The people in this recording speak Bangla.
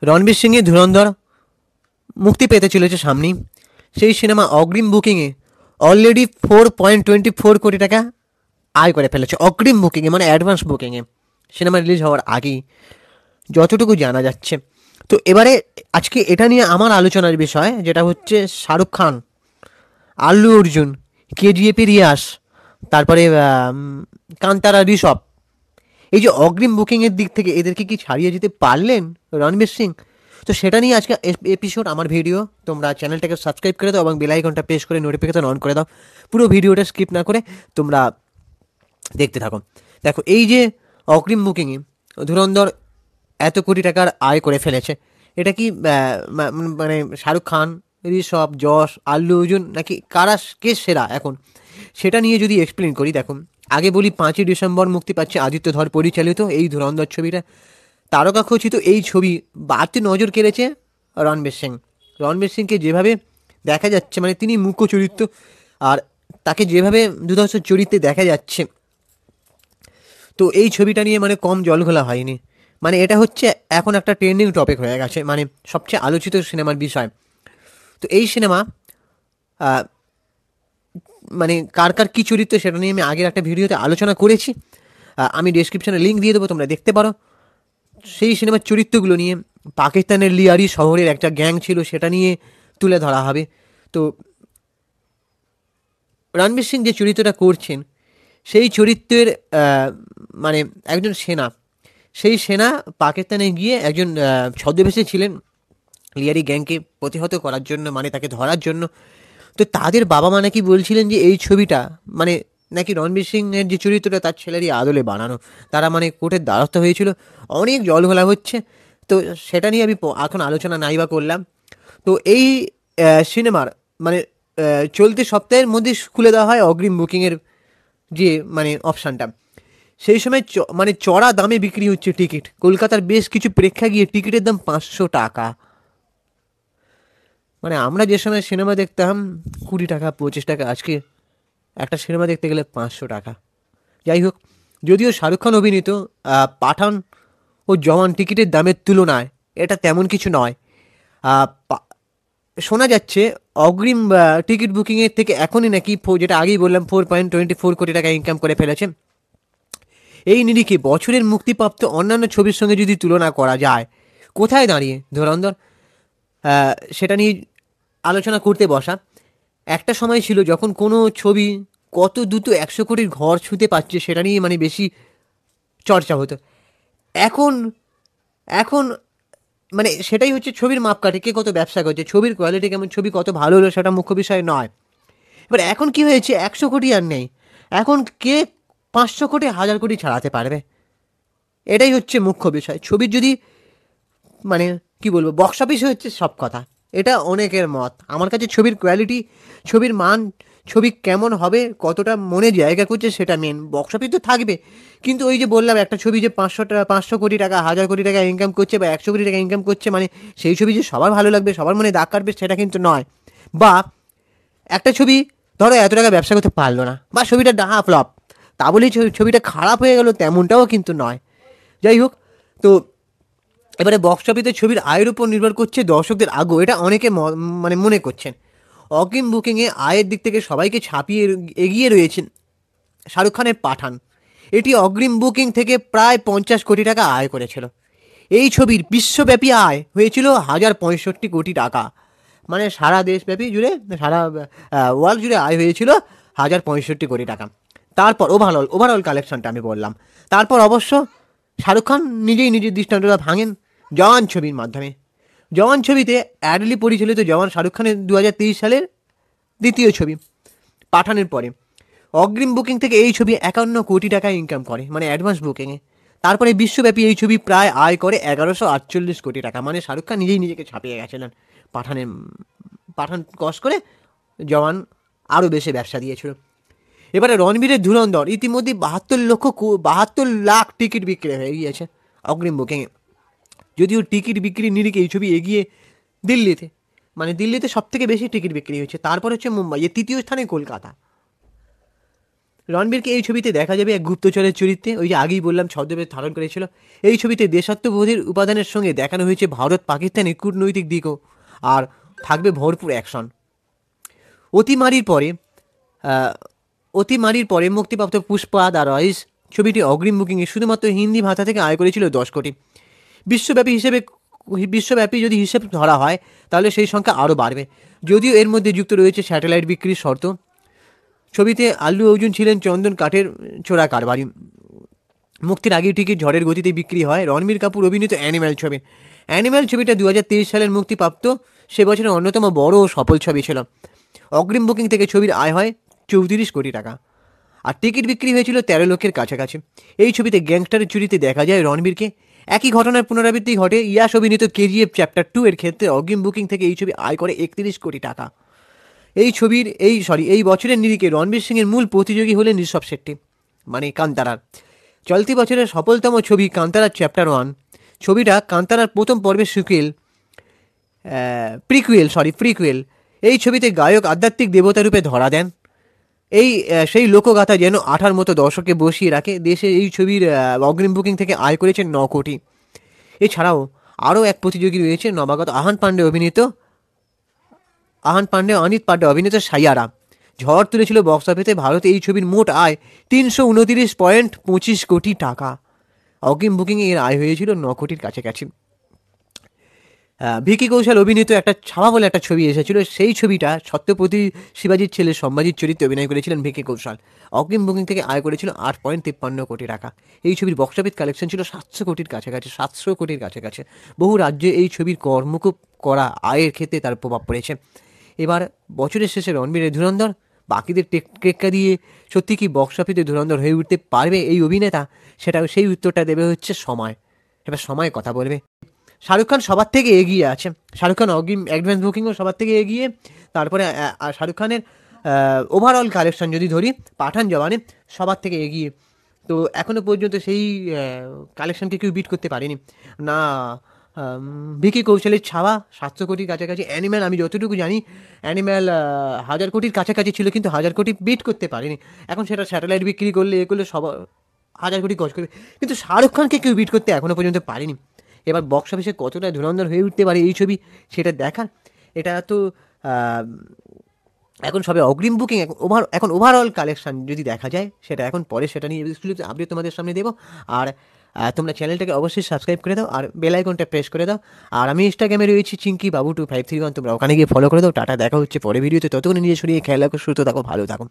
রণবীর সিংয়ের ধুরন্ধর মুক্তি পেতে চলেছে সামনেই। সেই সিনেমা অগ্রিম বুকিংয়ে অলরেডি 4.24 কোটি টাকা আয় করে ফেলেছে। অগ্রিম বুকিংয়ে মানে অ্যাডভান্স বুকিংয়ে, সিনেমা রিলিজ হওয়ার আগেই, যতটুকু জানা যাচ্ছে। তো এবারে আজকে এটা নিয়ে আমার আলোচনার বিষয় যেটা হচ্ছে শাহরুখ খান, আল্লু অর্জুন, কেজিএফের ইয়াশ, তারপরে কান্তারা ঋষভ, এই যে অগ্রিম বুকিংয়ের দিক থেকে এদেরকে কি ছাড়িয়ে যেতে পারলেন রণবীর সিং? তো সেটা নিয়ে আজকে এপিসোড আমার ভিডিও। তোমরা চ্যানেলটাকে সাবস্ক্রাইব করে দাও এবং বেল আইকনটা প্রেস করে নোটিফিকেশন অন করে দাও। পুরো ভিডিওটা স্কিপ না করে তোমরা দেখতে থাকো। দেখো, এই যে অগ্রিম বুকিংয়ে ধুরন্ধর এত কোটি টাকার আয় করে ফেলেছে, এটা কি মানে শাহরুখ খান, ঋষভ, যশ, আল্লু অর্জুন নাকি কারা কে সেরা এখন, সেটা নিয়ে যদি এক্সপ্লেন করি। দেখুন, আগে বলি 5ই ডিসেম্বর মুক্তি পাচ্ছে আদিত্য ধর পরিচালিত এই ধুরন্ধর ছবিটা। তারকা খচিত এই ছবি বাড়তি নজর কেড়েছে রণবীর সিং। রণবীর সিংকে যেভাবে দেখা যাচ্ছে, মানে তিনি মুখ্য চরিত্র, আর তাকে যেভাবে দুর্ধর্ষ চরিত্রে দেখা যাচ্ছে, তো এই ছবিটা নিয়ে মানে কম জলঘোলা হয়নি। মানে এটা হচ্ছে এখন একটা ট্রেন্ডিং টপিক হয়ে গেছে, মানে সবচেয়ে আলোচিত সিনেমার বিষয়। তো এই সিনেমা মানে কার কার কী চরিত্র সেটা নিয়ে আমি আগের একটা ভিডিওতে আলোচনা করেছি। আমি ডেসক্রিপশনে লিঙ্ক দিয়ে দেবো, তোমরা দেখতে পারো। সেই সিনেমার চরিত্রগুলো নিয়ে পাকিস্তানের লিয়ারি শহরের একটা গ্যাং ছিল, সেটা নিয়ে তুলে ধরা হবে। তো রণবীর সিং যে চরিত্রটা করছেন, সেই চরিত্রের মানে একজন সেনা, সেই সেনা পাকিস্তানে গিয়ে একজন ছদ্মবেশে ছিলেন লিয়ারি গ্যাংকে প্রতিহত করার জন্য, মানে তাকে ধরার জন্য। তো তাদের বাবা মা নাকি বলছিলেন যে এই ছবিটা মানে নাকি রণবীর সিংয়ের যে চরিত্রটা তার ছেলেরই আদলে বানানো। তারা মানে কোর্টের দ্বারস্থ হয়েছিল, অনেক জলঘোলা হচ্ছে। তো সেটা নিয়ে আমি এখন আলোচনা নাই বা করলাম। তো এই সিনেমার মানে চলতি সপ্তাহের মধ্যে খুলে দেওয়া হয় অগ্রিম বুকিংয়ের যে মানে অপশানটা। সেই সময় মানে চড়া দামে বিক্রি হচ্ছে টিকিট। কলকাতার বেশ কিছু প্রেক্ষাগৃহে টিকিটের দাম 500 টাকা। মানে আমরা যে সময় সিনেমা দেখতাম 20 টাকা 25 টাকা, আজকে একটা সিনেমা দেখতে গেলে 500 টাকা। যাই হোক, যদিও শাহরুখ খান অভিনীত পাঠান ও জওয়ান টিকিটের দামের তুলনায় এটা তেমন কিছু নয়। আহ, পা- শোনা যাচ্ছে অগ্রিম টিকিট বুকিংয়ের থেকে এখনই নাকি যেটা আগেই বললাম 4.24 কোটি টাকা ইনকাম করে ফেলেছে। এই নিরিখে বছরের মুক্তিপ্রাপ্ত অন্যান্য ছবির সঙ্গে যদি তুলনা করা যায়, কোথায় দাঁড়িয়ে ধুরন্ধর সেটা নিয়ে আলোচনা করতে বসা। একটা সময় ছিল যখন কোনো ছবি কত দ্রুত 100 কোটির ঘর ছুঁতে পারছে সেটা নিয়ে মানে বেশি চর্চা হতো। এখন এখন মানে সেটাই হচ্ছে ছবির মাপকাঠি, কে কত ব্যবসা করছে, ছবির কোয়ালিটি কেমন, ছবি কত ভালো হলো সেটা মুখ্য বিষয় নয়। এবার এখন কি হয়েছে, 100 কোটি আর নেই, এখন কে 500 কোটি 1000 কোটি ছাড়াতে পারবে, এটাই হচ্ছে মুখ্য বিষয়। ছবির যদি মানে কি বলবো, বক্স অফিসে হচ্ছে সব কথা, এটা অনেকের মত। আমার কাছে ছবির কোয়ালিটি, ছবির মান, ছবি কেমন হবে, কতটা মনে জায়গা করছে সেটা মেন। বক্স অফিস তো থাকবে, কিন্তু ওই যে বললাম একটা ছবি যে 500 কোটি টাকা 1000 কোটি টাকা ইনকাম করছে বা 100 কোটি টাকা ইনকাম করছে, মানে সেই ছবি যে সবার ভালো লাগবে, সবার মনে দাগ কাটবে, সেটা কিন্তু নয়। বা একটা ছবি ধরো এত টাকা ব্যবসা করতে পারলো না, বা ছবিটা ডাহা ফ্লপ, তা বলেই ছবিটা খারাপ হয়ে গেল তেমনটাও কিন্তু নয়। যাই হোক, তো এবারে বক্স অফিসে ছবির আয়ের উপর নির্ভর করছে দর্শকদের আগ্রহ, এটা অনেকে মানে মনে করছেন। অগ্রিম বুকিংয়ে আয়ের দিক থেকে সবাইকে ছাপিয়ে এগিয়ে রয়েছেন শাহরুখ খানের পাঠান। এটি অগ্রিম বুকিং থেকে প্রায় 50 কোটি টাকা আয় করেছিল। এই ছবির বিশ্বব্যাপী আয় হয়েছিল 1065 কোটি টাকা। মানে সারা দেশব্যাপী জুড়ে, সারা ওয়ার্ল্ড জুড়ে আয় হয়েছিল 1065 কোটি টাকা। তারপর ওভারঅল কালেকশনটা আমি বললাম। তারপর অবশ্য শাহরুখ খান নিজেই নিজের দৃষ্টান্তটা ভাঙেন জওয়ান ছবির মাধ্যমে। জওয়ান ছবিতে অ্যাডলি পরিচালিত জওয়ান শাহরুখ খানের 2023 সালের দ্বিতীয় ছবি পাঠানের পরে। অগ্রিম বুকিং থেকে এই ছবি 51 কোটি টাকা ইনকাম করে, মানে অ্যাডভান্স বুকিংয়ে। তারপরে বিশ্বব্যাপী এই ছবি প্রায় আয় করে 1148 কোটি টাকা। মানে শাহরুখ খান নিজেই নিজেকে ছাপিয়ে গেছিলেন পাঠানের। পাঠান কস করে জওয়ান আরও বেশি ব্যবসা দিয়েছিল। এবারে রণবীরের ধুরন্ধর ইতিমধ্যে 72 লাখ টিকিট বিক্রি হয়ে গিয়েছে অগ্রিম বুকিংয়ে। যদিও টিকিট বিক্রি নিরিখে এই ছবি এগিয়ে দিল্লিতে, মানে দিল্লিতে সব থেকে বেশি টিকিট বিক্রি হয়েছে, তারপর হচ্ছে মুম্বাই, তৃতীয় স্থানে কলকাতা। রণবীরকে এই ছবিতে দেখা যাবে এক গুপ্তচরের চরিত্রে, ওই যে আগেই বললাম ছদ্মবেশ ধারণ করেছিল। এই ছবিতে দেশাত্মবোধের উপাদানের সঙ্গে দেখানো হয়েছে ভারত পাকিস্তানের কূটনৈতিক দিকও, আর থাকবে ভরপুর অ্যাকশন। অতিমারির পরে অতিমারির পরে মুক্তিপ্রাপ্ত পুষ্পা দ্য রাইজ ছবিটি অগ্রিম বুকিংয়ে শুধুমাত্র হিন্দি ভাষা থেকে আয় করেছিল 10 কোটি। বিশ্বব্যাপী যদি হিসেব ধরা হয় তাহলে সেই সংখ্যা আরও বাড়বে, যদিও এর মধ্যে যুক্ত রয়েছে স্যাটেলাইট বিক্রির শর্ত। ছবিতে আল্লু অর্জুন ছিলেন চন্দন কাঠের চোরা কারবারি। মুক্তির আগেই টিকিট ঝড়ের গতিতে বিক্রি হয়। রণবীর কাপুর অভিনীত অ্যানিম্যাল ছবি। অ্যানিম্যাল ছবিটা 2023 সালের মুক্তিপ্রাপ্ত সে বছরের অন্যতম বড় ও সফল ছবি ছিল। অগ্রিম বুকিং থেকে ছবির আয় হয় 34 কোটি টাকা, আর টিকিট বিক্রি হয়েছিল 13 লক্ষের কাছাকাছি। এই ছবিতে গ্যাংস্টারের চুরিতে দেখা যায় রণবীরকে। একই ঘটনার পুনরাবৃত্তি ঘটে ইয়াশ অভিনীত কেজিএফ চ্যাপ্টার 2 এর ক্ষেত্রে। অগ্রিম বুকিং থেকে এই ছবি আয় করে 31 কোটি টাকা। এই বছরের নিরিখে রণবীর সিংয়ের মূল প্রতিযোগী হলেন ঋষভ শেট্টি, মানে কান্তারার। চলতি বছরের সফলতম ছবি কান্তারা চ্যাপ্টার 1 ছবিটা কান্তারার প্রথম পর্বের প্রিকুয়েল। এই ছবিতে গায়ক আধ্যাত্মিক দেবতা রূপে ধরা দেন। সেই লোকগাথা যেন আঠার মতো দর্শককে বসিয়ে রাখে। দেশে এই ছবির অগ্রিম বুকিং থেকে আয় করেছে 9 কোটি। এছাড়াও আরও এক প্রতিযোগী রয়েছে নবাগত আহান পান্ডে অনিত পান্ডে অভিনীত সাইয়ারা। ঝড় তুলেছিল বক্স অফিসে। ভারতে এই ছবির মোট আয় 329.25 কোটি টাকা। অগ্রিম বুকিংয়ে এর আয় হয়েছিল 9 কোটির কাছাকাছি। ভিকি কৌশল অভিনীত একটা ছাওয়া বলে একটা ছবি এসেছিল। সেই ছবিটা ছত্রপতি শিবাজির ছেলে সম্ভাজির চরিত্রে অভিনয় করেছিলেন ভিকি কৌশল। অগ্রিম বুকিং থেকে আয় করেছিল 8.53 কোটি টাকা। এই ছবির বক্স অফিস কালেকশন ছিল 700 কোটির কাছাকাছি। বহু রাজ্যে এই ছবির কর্মকুব করা আয়ের ক্ষেত্রে তার প্রভাব পড়েছে। এবার বছরের শেষে রণবীরের ধুরন্ধর বাকিদের টেক্কা দিয়ে সত্যি কি বক্স অফিসে ধুরন্ধর হয়ে উঠতে পারবে এই অভিনেতা, সেই উত্তরটা দেবে হচ্ছে সময়। এবার সময় কথা বলবে। শাহরুখ খান সবার থেকে এগিয়ে আছে। শাহরুখ খান অগ্রিম অ্যাডভান্স বুকিংও সবার থেকে এগিয়ে। তারপরে শাহরুখ খানের ওভারঅল কালেকশন যদি ধরি পাঠান জওয়ানে সবার থেকে এগিয়ে। তো এখনও পর্যন্ত সেই কালেকশনকে কেউ বিট করতে পারেনি না। ভিকি কৌশলের ছাওয়া 700 কোটির কাছাকাছি। অ্যানিম্যাল আমি যতটুকু জানি অ্যানিম্যাল 1000 কোটির কাছাকাছি ছিল, কিন্তু 1000 কোটি বিট করতে পারেনি। এখন সেটা স্যাটেলাইট বিক্রি করলে করলে 1000 কোটি গজ করবে, কিন্তু শাহরুখ খানকে কেউ বিট করতে এখনও পর্যন্ত পারেনি। এবার বক্স অফিসে কতটা ধুরন্ধর হয়ে উঠতে পারে এই ছবি সেটা দেখার। এটা তো এখন সবে অগ্রিম বুকিং। এখন ওভারঅল কালেকশন যদি দেখা যায় সেটা এখন পরে, সেটা নিয়ে এক্সক্লুসিভ আপডেট তোমাদের সামনে দেবো। আর তোমরা চ্যানেলটাকে অবশ্যই সাবস্ক্রাইব করে দাও আর বেল আইকনটা প্রেস করে দাও। আর আমি ইনস্টাগ্রামে রয়েছি চিঙ্কি বাবু 2531, তোমরা ওখানে গিয়ে ফলো করে দাও। টাটা, দেখা হচ্ছে পরে ভিডিওতে। ততক্ষণ নিজে সরিয়ে খেয়াল রাখো, সুস্থ থাকো, ভালো থাকো।